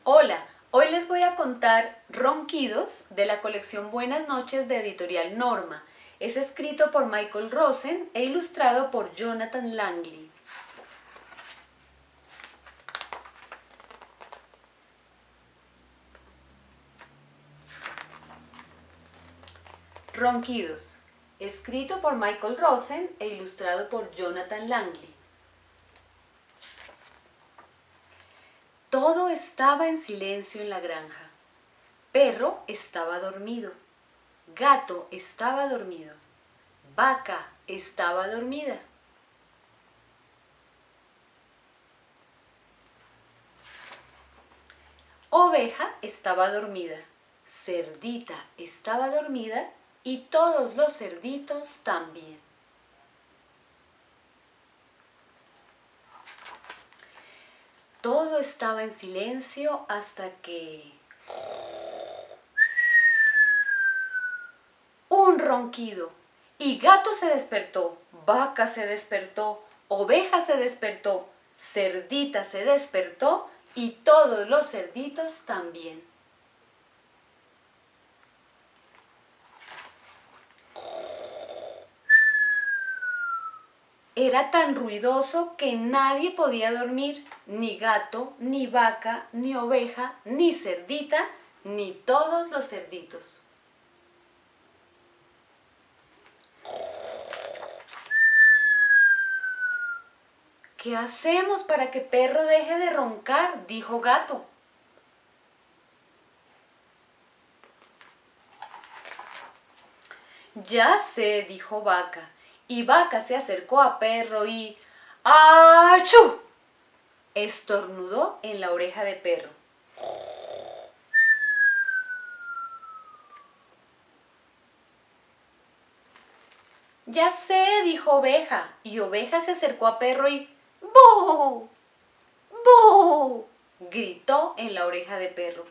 Hola, hoy les voy a contar Ronquidos de la colección Buenas noches de Editorial Norma. Es escrito por Michael Rosen e ilustrado por Jonathan Langley. Ronquidos, escrito por Michael Rosen e ilustrado por Jonathan Langley. Todo estaba en silencio en la granja. Perro estaba dormido. Gato estaba dormido. Vaca estaba dormida. Oveja estaba dormida. Cerdita estaba dormida y todos los cerditos también. Todo estaba en silencio hasta que... un ronquido. Y gato se despertó, vaca se despertó, oveja se despertó, cerdita se despertó y todos los cerditos también. Era tan ruidoso que nadie podía dormir, ni gato, ni vaca, ni oveja, ni cerdita, ni todos los cerditos. ¿Qué hacemos para que perro deje de roncar?, dijo gato. Ya sé, dijo vaca, y vaca se acercó a perro y... ¡achú!, estornudó en la oreja de perro. Ya sé, dijo oveja, y oveja se acercó a perro y... ¡bu! ¡bu!, gritó en la oreja de perro.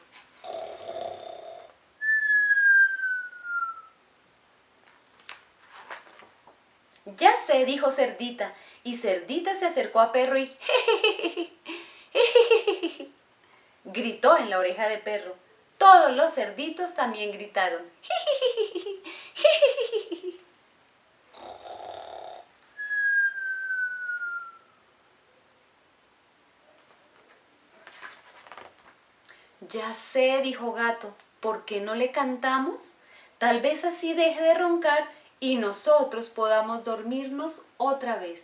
Ya sé, dijo cerdita, y cerdita se acercó a perro y... gritó en la oreja de perro. Todos los cerditos también gritaron. Ya sé, dijo gato, ¿por qué no le cantamos? Tal vez así deje de roncar y nosotros podamos dormirnos otra vez.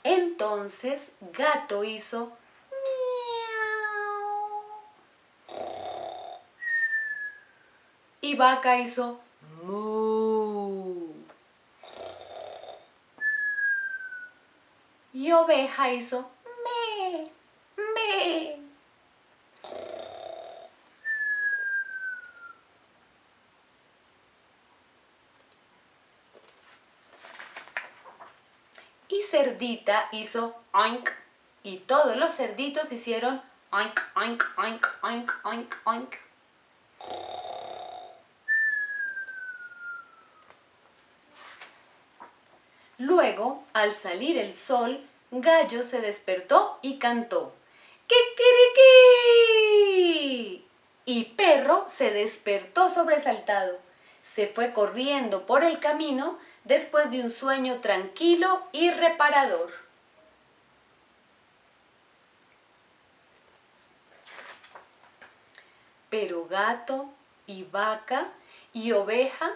Entonces gato hizo miau y vaca hizo mu y oveja hizo me, me. Y cerdita hizo oink y todos los cerditos hicieron oink, oink, oink, oink, oink, oink. Luego, al salir el sol, Gallo se despertó y cantó ¡Kikiriki! Y Perro se despertó sobresaltado. Se fue corriendo por el camino después de un sueño tranquilo y reparador. Pero gato y vaca y oveja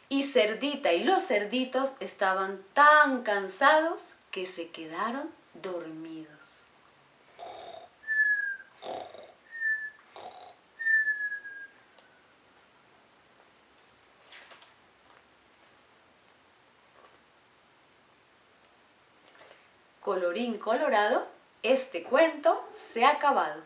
y cerdita y los cerditos estaban tan cansados que se quedaron dormidos. Colorín colorado, este cuento se ha acabado.